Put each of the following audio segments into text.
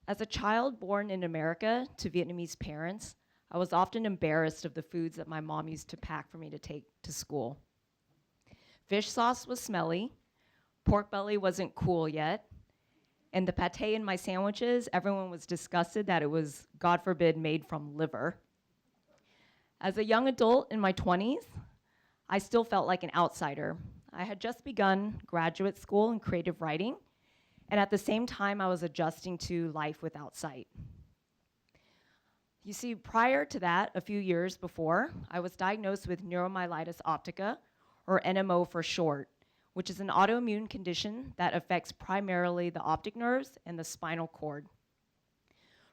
As a child born in America to Vietnamese parents, I was often embarrassed of the foods that my mom used to pack for me to take to school. Fish sauce was smelly, pork belly wasn't cool yet, and the pate in my sandwiches, everyone was disgusted that it was, God forbid, made from liver. As a young adult in my 20s, I still felt like an outsider. I had just begun graduate school in creative writing, and at the same time, I was adjusting to life without sight. You see, prior to that, a few years before, I was diagnosed with neuromyelitis optica, or NMO for short, which is an autoimmune condition that affects primarily the optic nerves and the spinal cord.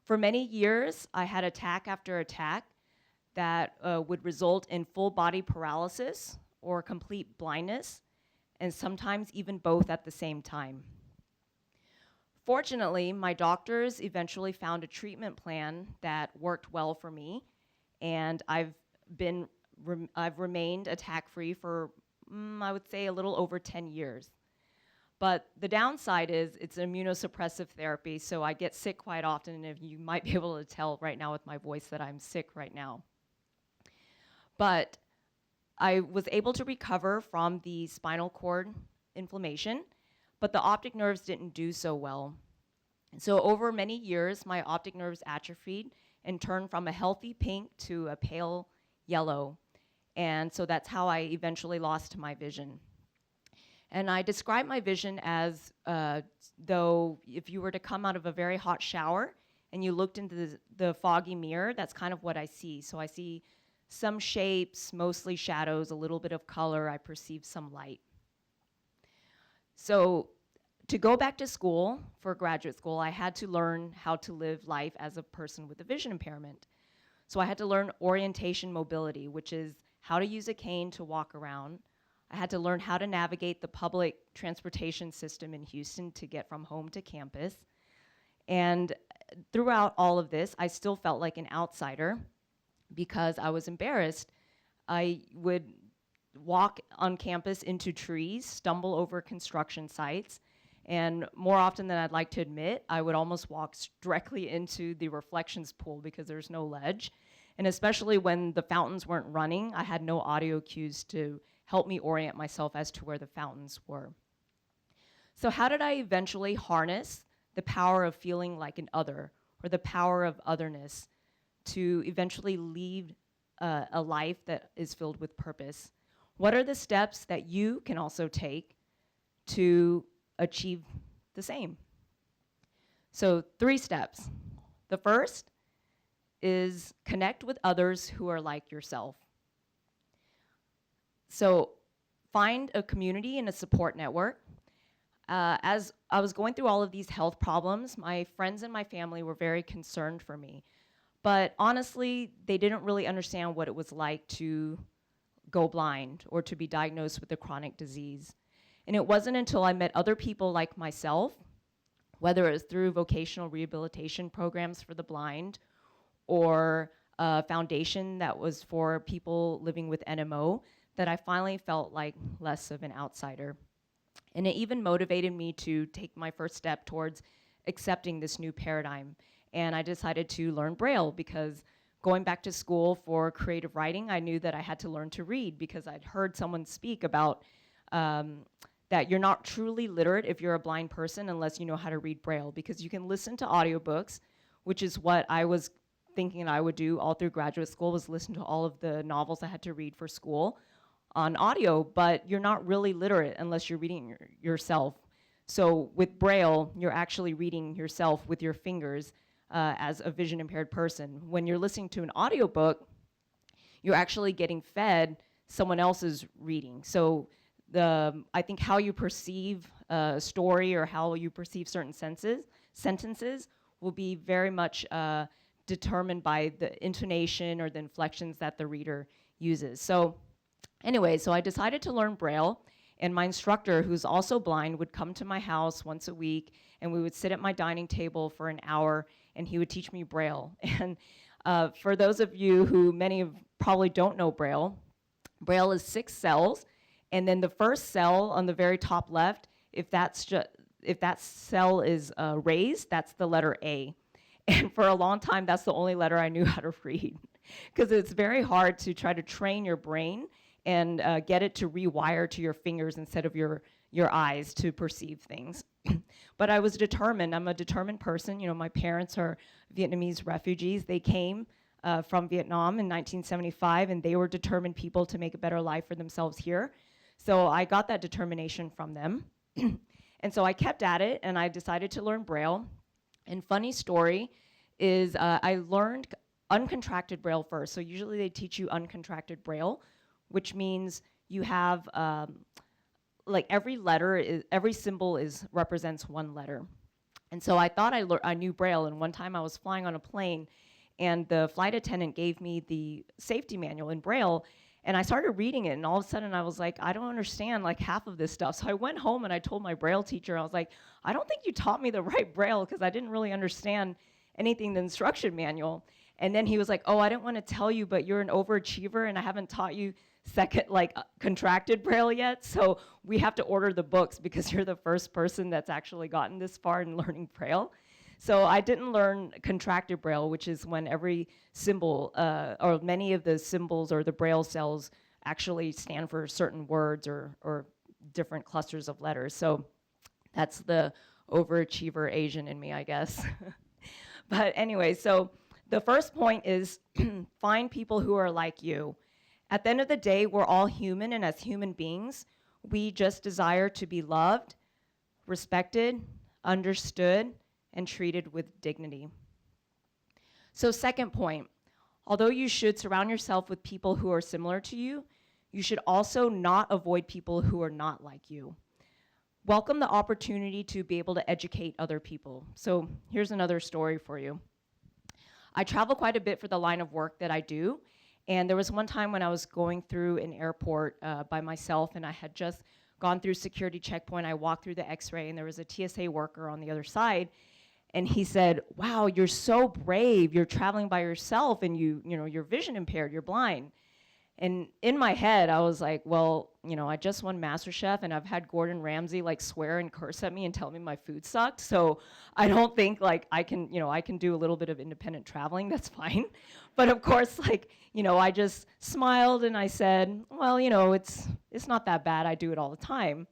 For many years, I had attack after attack that would result in full body paralysis or complete blindness, and sometimes even both at the same time. Fortunately, my doctors eventually found a treatment plan that worked well for me, and I've remained attack-free for, I would say, a little over 10 years. But the downside is it's immunosuppressive therapy, so I get sick quite often, and you might be able to tell right now with my voice that I'm sick right now. But I was able to recover from the spinal cord inflammation, but the optic nerves didn't do so well. So over many years, my optic nerves atrophied and turned from a healthy pink to a pale yellow. And so that's how I eventually lost my vision. And I describe my vision as though if you were to come out of a very hot shower and you looked into the foggy mirror, that's kind of what I see. So I see some shapes, mostly shadows, a little bit of color. I perceive some light. So to go back to school for graduate school, I had to learn how to live life as a person with a vision impairment. So I had to learn orientation mobility, which is how to use a cane to walk around. I had to learn how to navigate the public transportation system in Houston to get from home to campus. And throughout all of this, I still felt like an outsider because I was embarrassed. I would walk on campus into trees, stumble over construction sites, and more often than I'd like to admit, I would almost walk directly into the reflections pool because there's no ledge. And especially when the fountains weren't running, I had no audio cues to help me orient myself as to where the fountains were. So how did I eventually harness the power of feeling like an other, or the power of otherness, to eventually lead a life that is filled with purpose? What are the steps that you can also take to achieve the same? So 3 steps. The first is connect with others who are like yourself. So find a community and a support network. As I was going through all of these health problems, my friends and my family were very concerned for me. But honestly, they didn't really understand what it was like to go blind or to be diagnosed with a chronic disease. And it wasn't until I met other people like myself, whether it was through vocational rehabilitation programs for the blind or a foundation that was for people living with NMO, that I finally felt like less of an outsider. And it even motivated me to take my first step towards accepting this new paradigm. And I decided to learn Braille because going back to school for creative writing, I knew that I had to learn to read because I'd heard someone speak about that you're not truly literate if you're a blind person unless you know how to read Braille, because you can listen to audiobooks, which is what I was thinking I would do all through graduate school, was listen to all of the novels I had to read for school on audio, but you're not really literate unless you're reading yourself. So with Braille, you're actually reading yourself with your fingers as a vision impaired person. When you're listening to an audiobook, you're actually getting fed someone else's reading. So I think how you perceive a story or how you perceive certain sentences will be very much determined by the intonation or the inflections that the reader uses. So anyway, so I decided to learn Braille, and my instructor, who's also blind, would come to my house once a week, and we would sit at my dining table for an hour, and he would teach me Braille. And for those of you who many of probably don't know Braille, Braille is 6 cells, and then the first cell on the very top left, if that's if that cell is raised, that's the letter A. And for a long time, that's the only letter I knew how to read, because it's very hard to try to train your brain and get it to rewire to your fingers instead of your eyes to perceive things. But I was determined. I'm a determined person. You know, my parents are Vietnamese refugees. They came from Vietnam in 1975, and they were determined people to make a better life for themselves here. So I got that determination from them. And so I kept at it, and I decided to learn Braille. And funny story is I learned uncontracted Braille first. So usually they teach you uncontracted Braille, which means you have like every letter, every symbol represents one letter. And so I thought I knew Braille, and one time I was flying on a plane, and the flight attendant gave me the safety manual in Braille, and I started reading it, and all of a sudden I was like, I don't understand like half of this stuff. So I went home and I told my Braille teacher, I was like, I don't think you taught me the right Braille, because I didn't really understand anything in the instruction manual. And then he was like, oh, I didn't want to tell you, but you're an overachiever, and I haven't taught you contracted Braille yet, so we have to order the books because you're the first person that's actually gotten this far in learning Braille. So I didn't learn contracted Braille, which is when every symbol, or many of the symbols or the Braille cells actually stand for certain words or different clusters of letters. So that's the overachiever Asian in me, I guess. But anyway, so the first point is find people who are like you. At the end of the day, we're all human, and as human beings, we just desire to be loved, respected, understood, and treated with dignity. So second point, although you should surround yourself with people who are similar to you, you should also not avoid people who are not like you. Welcome the opportunity to be able to educate other people. So here's another story for you. I travel quite a bit for the line of work that I do. And there was one time when I was going through an airport by myself, and I had just gone through security checkpoint. I walked through the x-ray, and there was a TSA worker on the other side. And he said, wow, you're so brave. You're traveling by yourself, and you're vision impaired, you're blind. And in my head, I was like, well, I just won MasterChef, and I've had Gordon Ramsay swear and curse at me and tell me my food sucked. So I don't think I can do a little bit of independent traveling. That's fine. But of course, I just smiled and I said, well, it's not that bad. I do it all the time.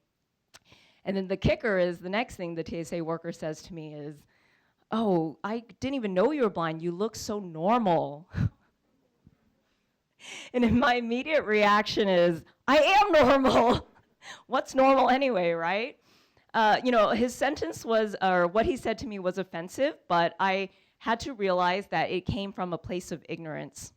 And then the kicker is the next thing the TSA worker says to me is, oh, I didn't even know you were blind. You look so normal. And then my immediate reaction is, I am normal. What's normal anyway, right? His sentence was, or what he said to me was offensive, but I had to realize that it came from a place of ignorance.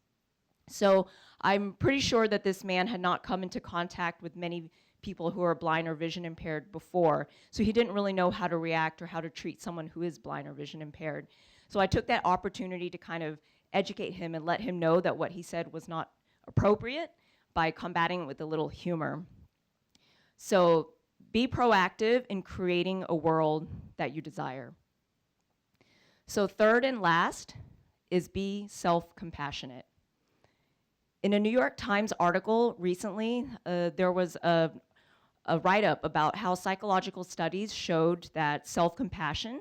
So I'm pretty sure that this man had not come into contact with many people who are blind or vision impaired before. So he didn't really know how to react or how to treat someone who is blind or vision impaired. So I took that opportunity to kind of educate him and let him know that what he said was not appropriate by combating it with a little humor. So be proactive in creating a world that you desire. So third and last is be self-compassionate. In a New York Times article recently, there was a write-up about how psychological studies showed that self-compassion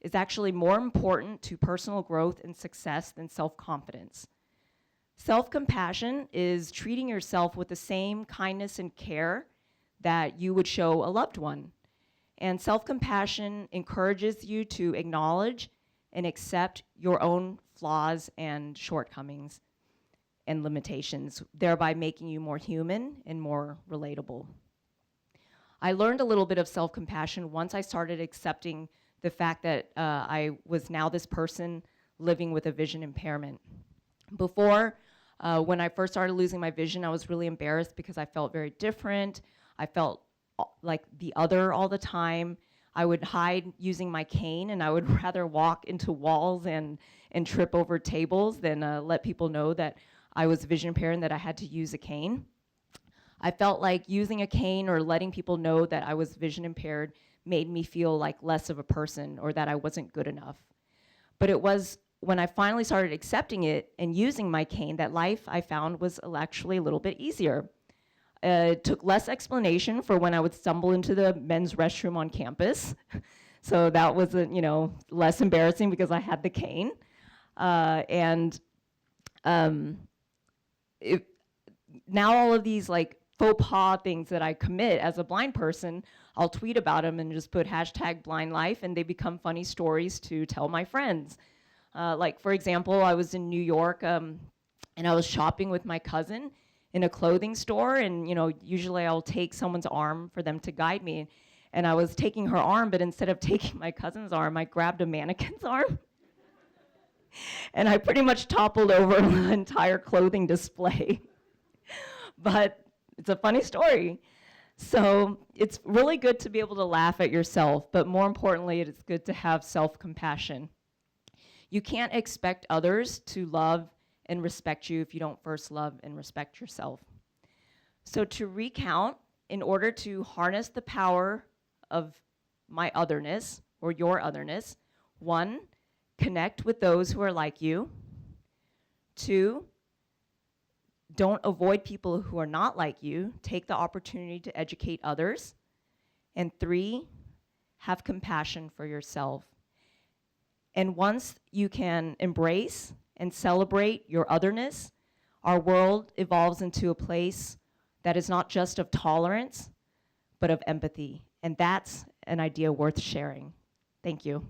is actually more important to personal growth and success than self-confidence. Self-compassion is treating yourself with the same kindness and care that you would show a loved one. And self-compassion encourages you to acknowledge and accept your own flaws and shortcomings and limitations, thereby making you more human and more relatable. I learned a little bit of self-compassion once I started accepting the fact that I was now this person living with a vision impairment. Before, when I first started losing my vision, I was really embarrassed because I felt very different. I felt like the other all the time. I would hide using my cane, and I would rather walk into walls and trip over tables than let people know that I was vision impaired and that I had to use a cane. I felt like using a cane or letting people know that I was vision impaired made me feel like less of a person or that I wasn't good enough. But it was when I finally started accepting it and using my cane that life, I found, was actually a little bit easier. It took less explanation for when I would stumble into the men's restroom on campus. So that was, less embarrassing because I had the cane. And now all of these like faux pas things that I commit as a blind person, I'll tweet about them and just put #blindlife, and they become funny stories to tell my friends. Like, for example, I was in New York and I was shopping with my cousin in a clothing store, and usually I'll take someone's arm for them to guide me. And I was taking her arm, but instead of taking my cousin's arm, I grabbed a mannequin's arm. And I pretty much toppled over the entire clothing display. But it's a funny story. So it's really good to be able to laugh at yourself, but more importantly, it's good to have self-compassion. You can't expect others to love and respect you if you don't first love and respect yourself. So to recount, in order to harness the power of my otherness, or your otherness, 1, connect with those who are like you. 2, don't avoid people who are not like you. Take the opportunity to educate others. And 3, have compassion for yourself. And once you can embrace and celebrate your otherness, our world evolves into a place that is not just of tolerance, but of empathy. And that's an idea worth sharing. Thank you.